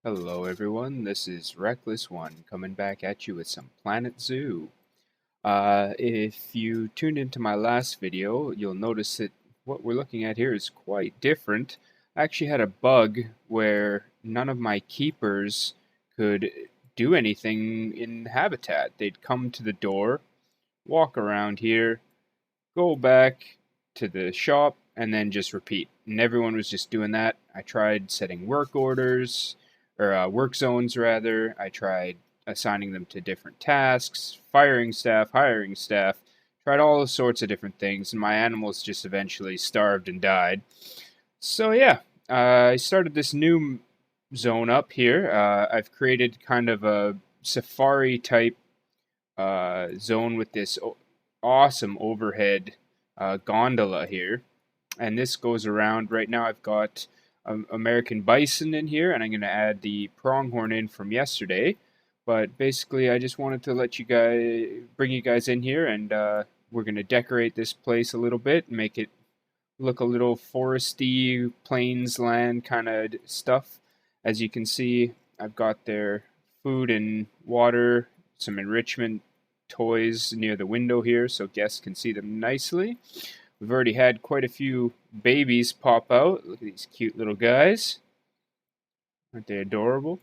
Hello everyone, this is Reckless One coming back at you with some Planet Zoo. If you tuned into my last video, you'll notice that what we're looking at here is quite different. I actually had a bug where none of my keepers could do anything in habitat. They'd come to the door, walk around here, go back to the shop, and then just repeat. And everyone was just doing that. I tried setting work orders, or work zones rather. I tried assigning them to different tasks, firing staff, hiring staff. Tried all sorts of different things, and my animals just eventually starved and died. So yeah, I started this new zone up here. I've created kind of a safari type zone with this awesome overhead gondola here. And this goes around. Right now I've got American Bison in here, and I'm going to add the Pronghorn in from yesterday. But basically, I just wanted to let you guys, bring you guys in here, and we're going to decorate this place a little bit, and make it look a little foresty, plains land kind of stuff. As you can see, I've got their food and water, some enrichment toys near the window here so guests can see them nicely. We've already had quite a few babies pop out. Look at these cute little guys. Aren't they adorable?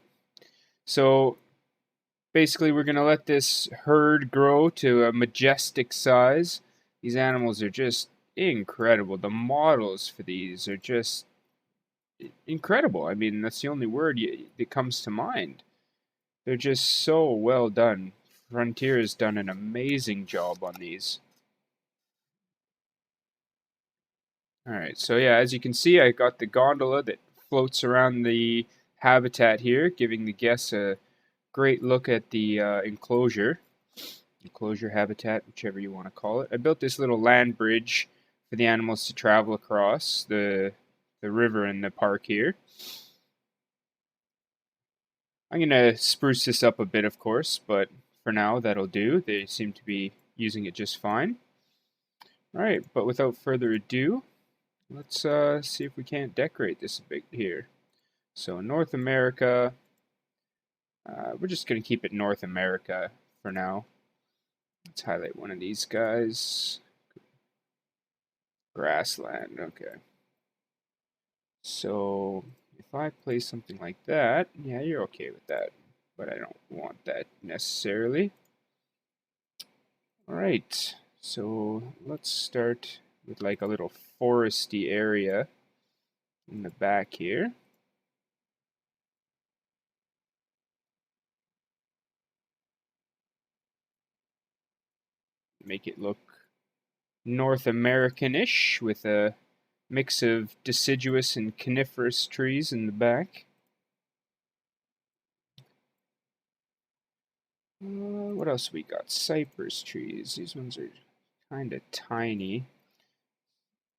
So basically we're going to let this herd grow to a majestic size. These animals are just incredible. The models for these are just incredible. I mean, that's the only word that comes to mind. They're just so well done. Frontier has done an amazing job on these. Alright, so yeah, as you can see, I got the gondola that floats around the habitat here, giving the guests a great look at the enclosure habitat, whichever you want to call it. I built this little land bridge for the animals to travel across the river in the park here. I'm going to spruce this up a bit, of course, but for now that'll do. They seem to be using it just fine. Alright, but without further ado, let's see if we can't decorate this a bit here. So North America, we're just going to keep it North America for now. Let's highlight one of these guys. Grassland, okay. So if I place something like that, yeah, you're okay with that, but I don't want that necessarily. Alright, so let's start with like a little foresty area in the back here. Make it look North American-ish with a mix of deciduous and coniferous trees in the back. What else we got? Cypress trees. These ones are kind of tiny.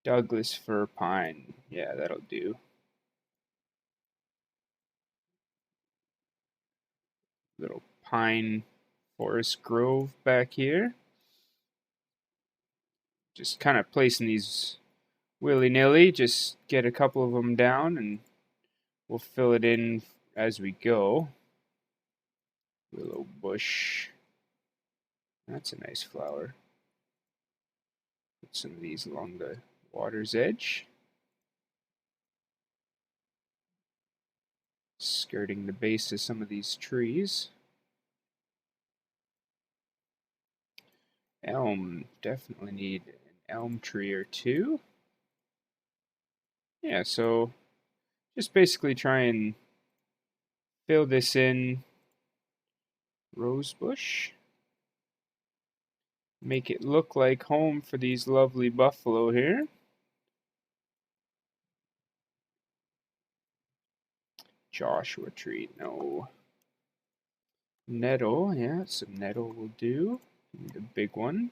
Douglas fir pine. Yeah, that'll do. Little pine forest grove back here. Just kind of placing these willy-nilly. Just get a couple of them down and we'll fill it in as we go. Willow bush. That's a nice flower. Put some of these along the water's edge. Skirting the base of some of these trees. Elm. Definitely need an elm tree or two. Yeah, so just basically try and fill this in. Rose bush. Make it look like home for these lovely buffalo here. Joshua tree, no. Nettle, yeah, some nettle will do. Need a big one.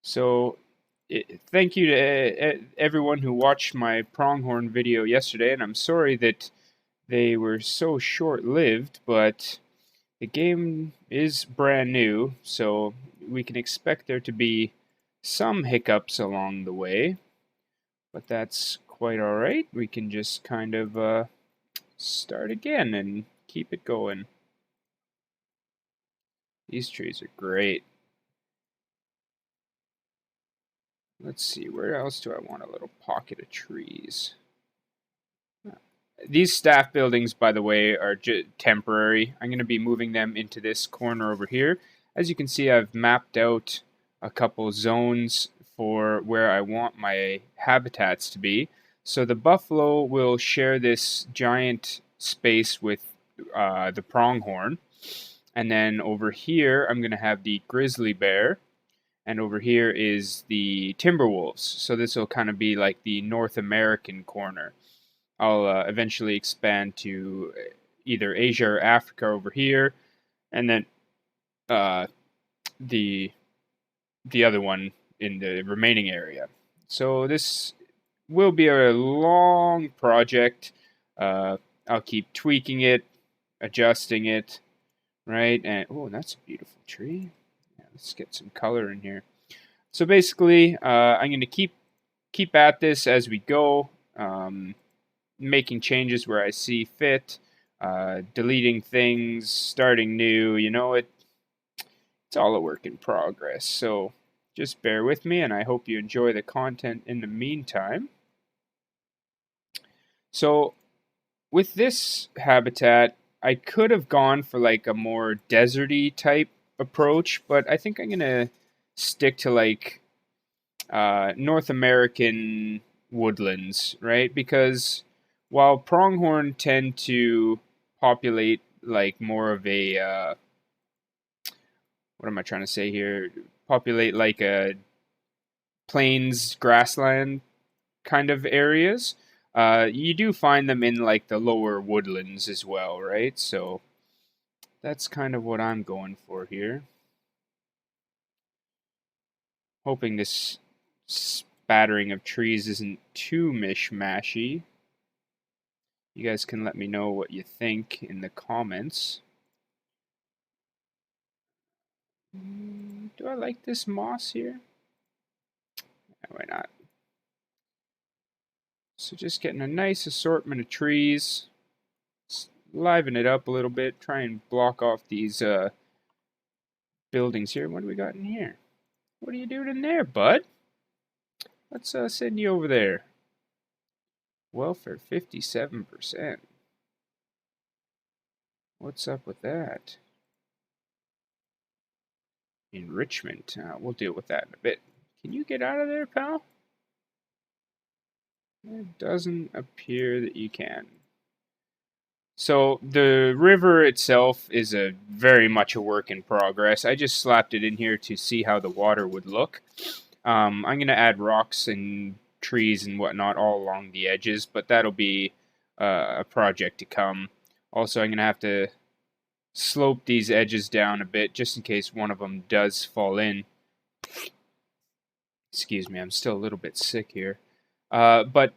So, thank you to everyone who watched my pronghorn video yesterday, and I'm sorry that they were so short-lived, but the game is brand new, so we can expect there to be some hiccups along the way, but that's quite alright. We can just kind of start again and keep it going. These trees are great. Let's see, where else do I want a little pocket of trees? These staff buildings, by the way, are temporary. I'm going to be moving them into this corner over here. As you can see, I've mapped out a couple zones for where I want my habitats to be. So the buffalo will share this giant space with the pronghorn. And then over here, I'm going to have the grizzly bear. And over here is the timber wolves. So this will kind of be like the North American corner. I'll eventually expand to either Asia or Africa over here, and then uh, the other one in the remaining area. So this will be a long project. I'll keep tweaking it, adjusting it, right? And oh, that's a beautiful tree. Yeah, let's get some color in here. So basically, I'm going to keep at this as we go. Making changes where I see fit, deleting things, starting new. It's all a work in progress. So just bear with me, and I hope you enjoy the content in the meantime. So with this habitat, I could have gone for like a more deserty type approach, but I think I'm gonna stick to like North American woodlands, right? Because while pronghorn tend to populate like more of a what am I trying to say here? Populate like a plains grassland kind of areas. You do find them in like the lower woodlands as well, right? So that's kind of what I'm going for here. Hoping this spattering of trees isn't too mishmashy. You guys can let me know what you think in the comments. Do I like this moss here? Yeah, why not? So just getting a nice assortment of trees. Liven it up a little bit. Try and block off these buildings here. What do we got in here? What are you doing in there, bud? Let's send you over there. Welfare 57%. What's up with that? Enrichment. We'll deal with that in a bit. Can you get out of there, pal? It doesn't appear that you can. So the river itself is a very much a work in progress. I just slapped it in here to see how the water would look. I'm going to add rocks and trees and whatnot all along the edges, but that'll be a project to come. Also, I'm going to have to slope these edges down a bit just in case one of them does fall in. Excuse me, I'm still a little bit sick here. But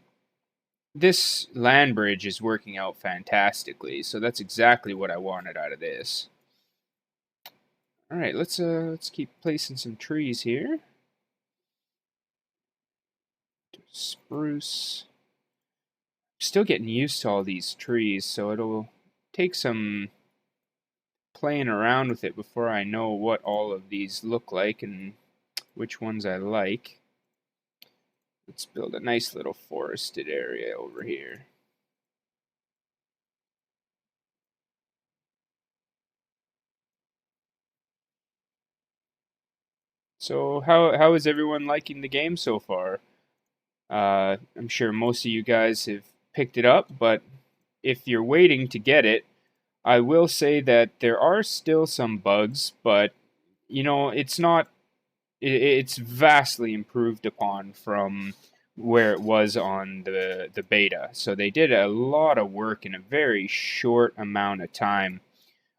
this land bridge is working out fantastically, so that's exactly what I wanted out of this. All right, let's keep placing some trees here. Spruce. Still getting used to all these trees, so it'll take some playing around with it before I know what all of these look like and which ones I like. Let's build a nice little forested area over here. So how is everyone liking the game so far? I'm sure most of you guys have picked it up, but if you're waiting to get it, I will say that there are still some bugs, but it's not. It's vastly improved upon from where it was on the beta. So they did a lot of work in a very short amount of time.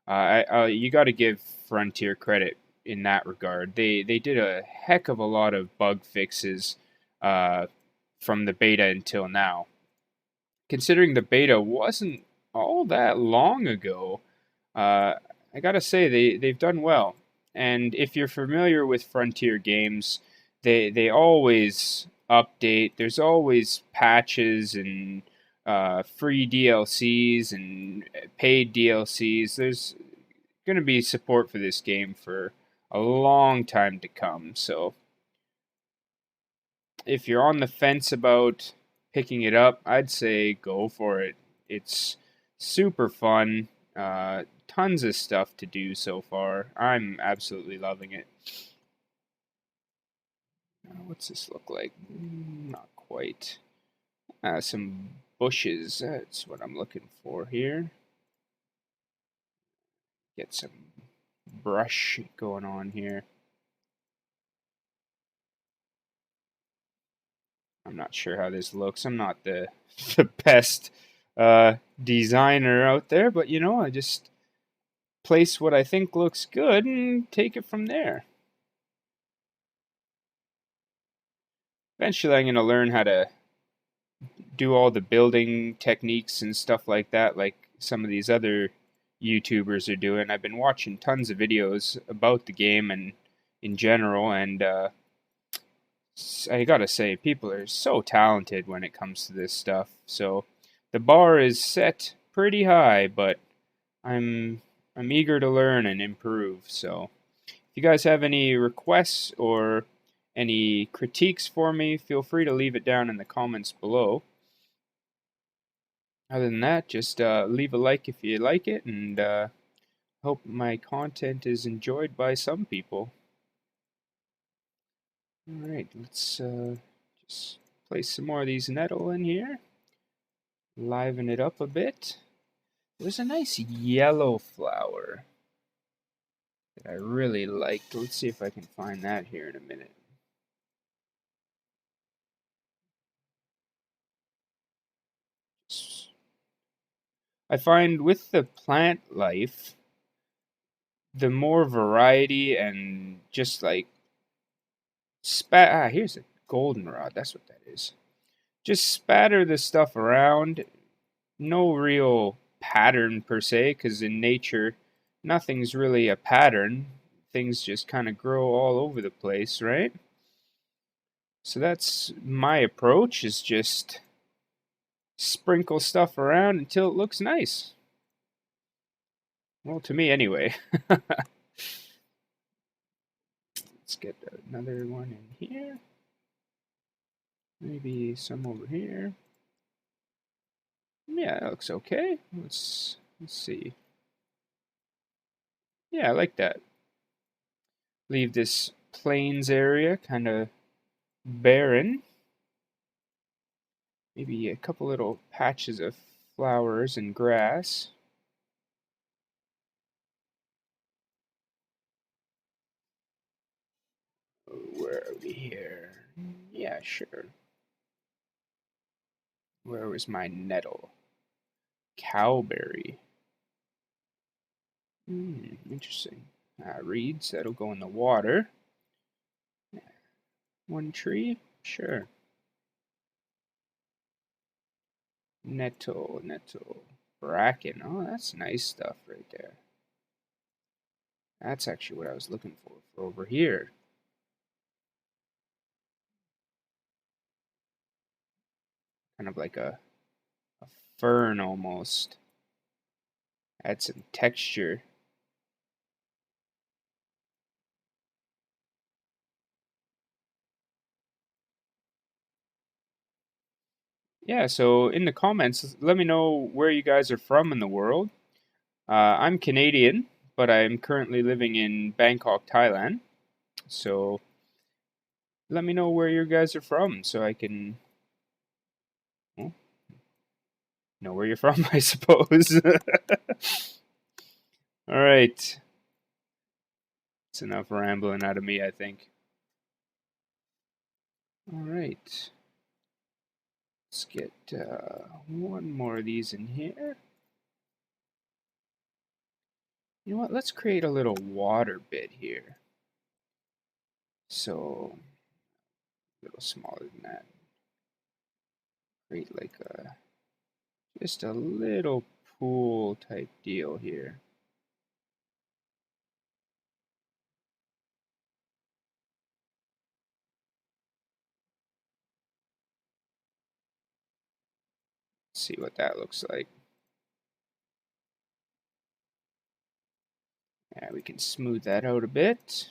You got to give Frontier credit in that regard. They did a heck of a lot of bug fixes from the beta until now. Considering the beta wasn't all that long ago, I gotta say they've done well. And if you're familiar with Frontier games, they always update. There's always patches and free DLCs and paid DLCs. There's going to be support for this game for a long time to come. So if you're on the fence about picking it up, I'd say go for it. It's super fun. Tons of stuff to do so far. I'm absolutely loving it. What's this look like? Not quite. Some bushes. That's what I'm looking for here. Get some brush going on here. I'm not sure how this looks. I'm not the the best designer out there, but I just place what I think looks good and take it from there. Eventually, I'm going to learn how to do all the building techniques and stuff like that, like some of these other YouTubers are doing. I've been watching tons of videos about the game and in general, and I gotta say, people are so talented when it comes to this stuff. So the bar is set pretty high, but I'm I'm eager to learn and improve. So if you guys have any requests or any critiques for me, feel free to leave it down in the comments below. Other than that, just leave a like if you like it, and hope my content is enjoyed by some people. Alright, let's just place some more of these nettle in here. Liven it up a bit. There's a nice yellow flower that I really liked. Let's see if I can find that here in a minute. I find with the plant life, the more variety and just like here's a goldenrod. That's what that is. Just spatter the stuff around. No real pattern per se, because in nature, nothing's really a pattern. Things just kind of grow all over the place, right? So that's my approach, is just sprinkle stuff around until it looks nice. Well, to me anyway. Let's get another one in here. Maybe some over here. Yeah, that looks okay. Let's see. Yeah, I like that. Leave this plains area kind of barren. Maybe a couple little patches of flowers and grass. Where are we here? Yeah, sure. Where was my nettle? Cowberry. Interesting. Reeds, that'll go in the water. One tree? Sure. Nettle. Bracken. Oh, that's nice stuff right there. That's actually what I was looking for over here. Kind of like a fern almost. Add some texture. Yeah, so in the comments, let me know where you guys are from in the world. I'm Canadian, but I'm currently living in Bangkok, Thailand. So let me know where you guys are from so I can, well, know where you're from, I suppose. All right. It's enough rambling out of me, I think. All right. Let's get one more of these in here. You know what? Let's create a little water bit here. So, a little smaller than that. Create like just a little pool type deal here. see what that looks like. Yeah, we can smooth that out a bit.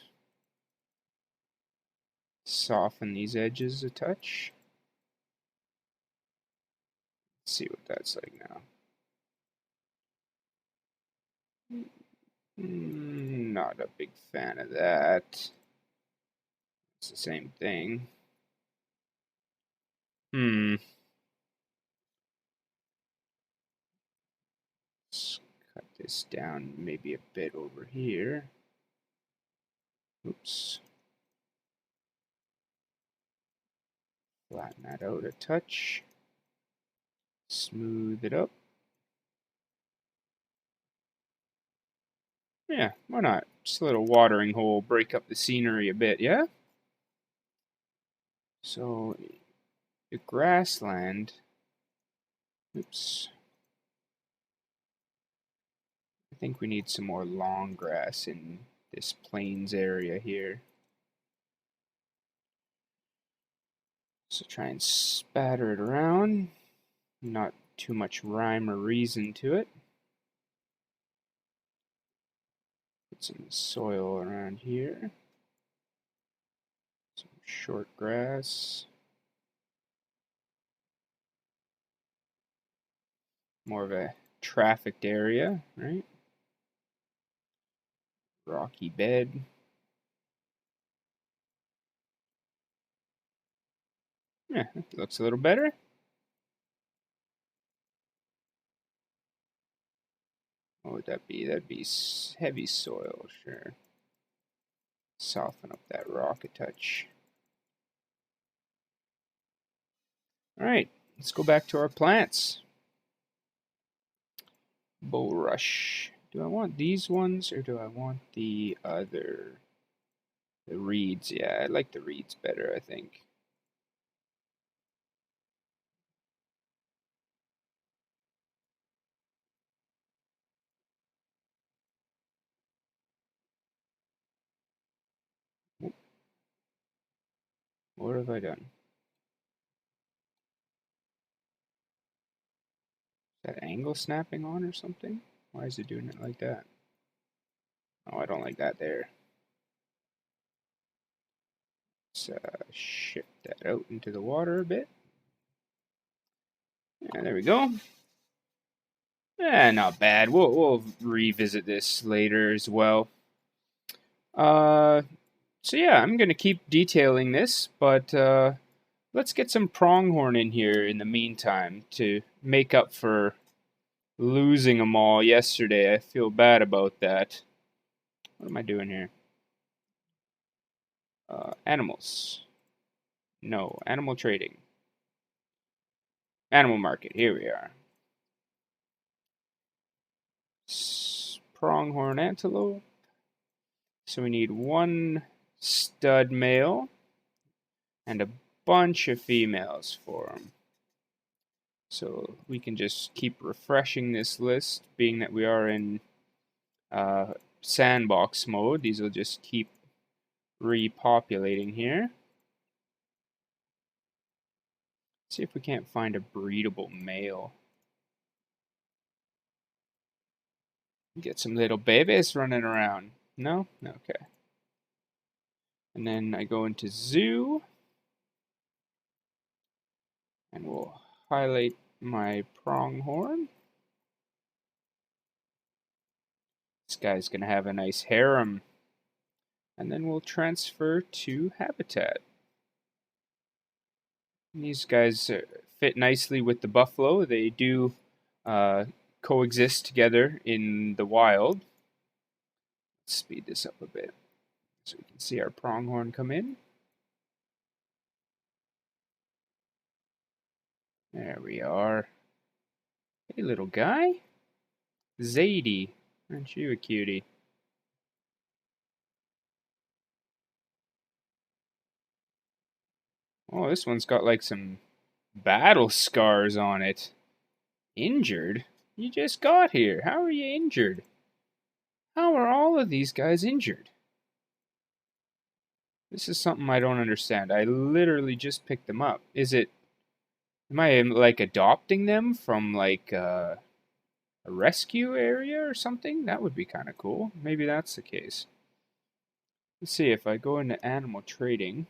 Soften these edges a touch. Let's see what that's like now. Not a big fan of that. It's the same thing. Let's cut this down maybe a bit over here. Oops. Flatten that out a touch. Smooth it up. Yeah, why not? Just a little watering hole, break up the scenery a bit, yeah? So, the grassland. Oops. I think we need some more long grass in this plains area here. So try and spatter it around. Not too much rhyme or reason to it. Put some soil around here. Some short grass. More of a trafficked area, right? Rocky bed. Yeah, it looks a little better. What would that be? That'd be heavy soil, sure. Soften up that rock a touch. Alright, let's go back to our plants. Bulrush. Do I want these ones or do I want the other? The reeds, yeah, I like the reeds better, I think. What have I done? Is that angle snapping on or something? Why is it doing it like that? Oh, I don't like that there. Let's shift that out into the water a bit. Yeah, there we go. Not bad. We'll revisit this later as well. So yeah, I'm gonna keep detailing this, but let's get some pronghorn in here in the meantime to make up for losing them all yesterday. I feel bad about that. What am I doing here? Animals. No, animal trading. Animal market. Here we are. Pronghorn antelope. So we need one stud male and a bunch of females for them. So we can just keep refreshing this list, being that we are in sandbox mode. These will just keep repopulating here. See if we can't find a breedable male. Get some little babies running around. No? Okay. And then I go into zoo. And we'll highlight my pronghorn. This guy's going to have a nice harem. And then we'll transfer to habitat. And these guys fit nicely with the buffalo. They do coexist together in the wild. Let's speed this up a bit so we can see our pronghorn come in. There we are. Hey, little guy. Zadie. Aren't you a cutie? Oh, this one's got like some battle scars on it. Injured? You just got here. How are you injured? How are all of these guys injured? This is something I don't understand. I literally just picked them up. Is it Am I like adopting them from like a rescue area or something? That would be kind of cool. Maybe that's the case. Let's see if I go into animal trading,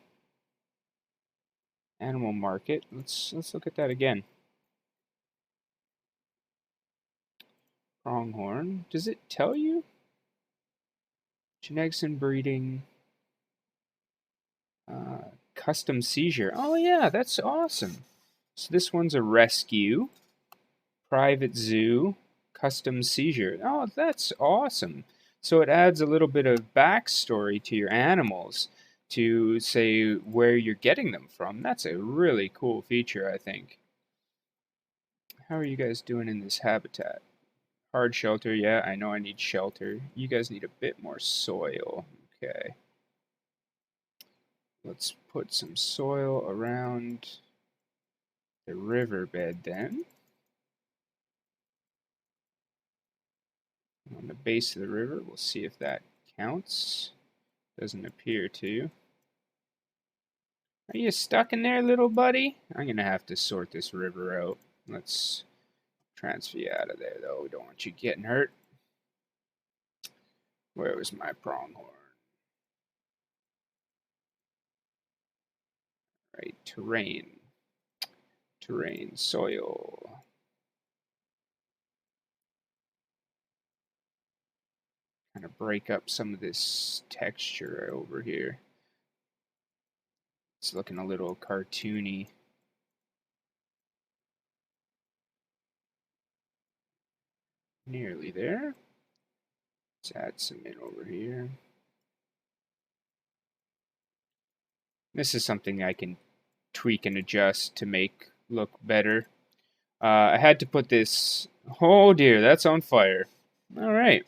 animal market. Let's look at that again. Pronghorn. Does it tell you? Genetics and breeding. Custom seizure. Oh yeah, that's awesome. So this one's a rescue. Private zoo. Custom seizure. Oh, that's awesome. So it adds a little bit of backstory to your animals to say where you're getting them from. That's a really cool feature, I think. How are you guys doing in this habitat? Hard shelter, yeah, I know I need shelter. You guys need a bit more soil. Okay. Let's put some soil around the riverbed then. On the base of the river, we'll see if that counts. Doesn't appear to. Are you stuck in there, little buddy? I'm gonna have to sort this river out. Let's transfer you out of there, though. We don't want you getting hurt. Where was my pronghorn? Right, terrain. Terrain, soil. Kind of break up some of this texture over here. It's looking a little cartoony. Nearly there. Let's add some in over here. This is something I can tweak and adjust to make look better. I had to put this. Oh dear, that's on fire. All right.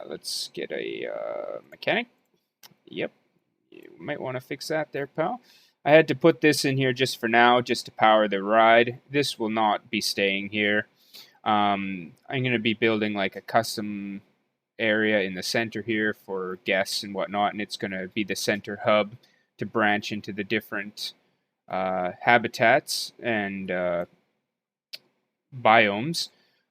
Let's get a mechanic. Yep. You might want to fix that there, pal. I had to put this in here just for now, just to power the ride. This will not be staying here. I'm going to be building like a custom area in the center here for guests and whatnot, and it's going to be the center hub to branch into the different habitats and biomes.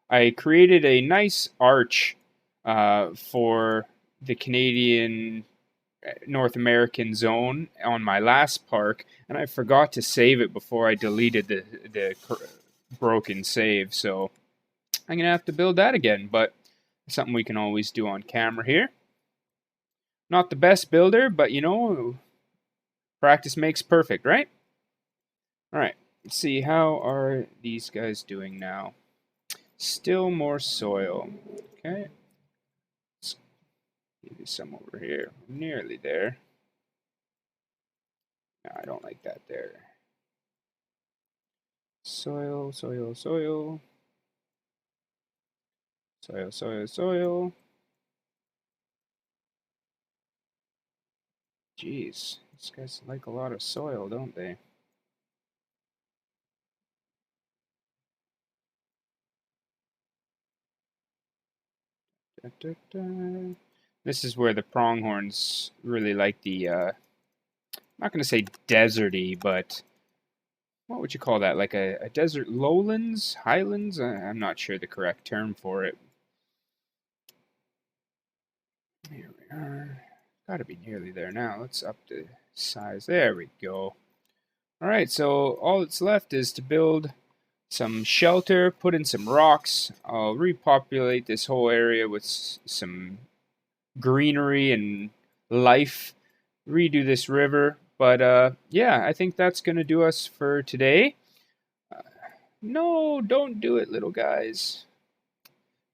I created a nice arch for the Canadian North American zone on my last park, and I forgot to save it before I deleted the broken save, so I'm gonna have to build that again, but something we can always do on camera here. Not the best builder, but you know, practice makes perfect, right? Alright, let's see, how are these guys doing now? Still more soil. Okay. Let's give you some over here. Nearly there. No, I don't like that there. Soil, soil, soil. Soil, soil, soil. Jeez, these guys like a lot of soil, don't they? Da, da, da. This is where the pronghorns really like the, I'm not going to say deserty, but what would you call that? Like a desert lowlands? Highlands? I'm not sure the correct term for it. Here we are. Got to be nearly there now. Let's up the size. There we go. Alright, so all that's left is to build some shelter, put in some rocks. I'll repopulate this whole area with some greenery and life. Redo this river. But yeah, I think that's going to do us for today. No, don't do it, little guys.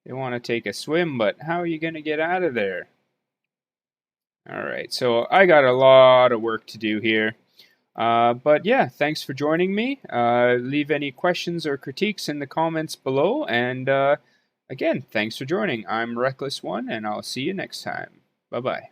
They want to take a swim, but how are you going to get out of there? Alright, so I got a lot of work to do here. But yeah, thanks for joining me. Leave any questions or critiques in the comments below. And again, thanks for joining. I'm Reckless One, and I'll see you next time. Bye-bye.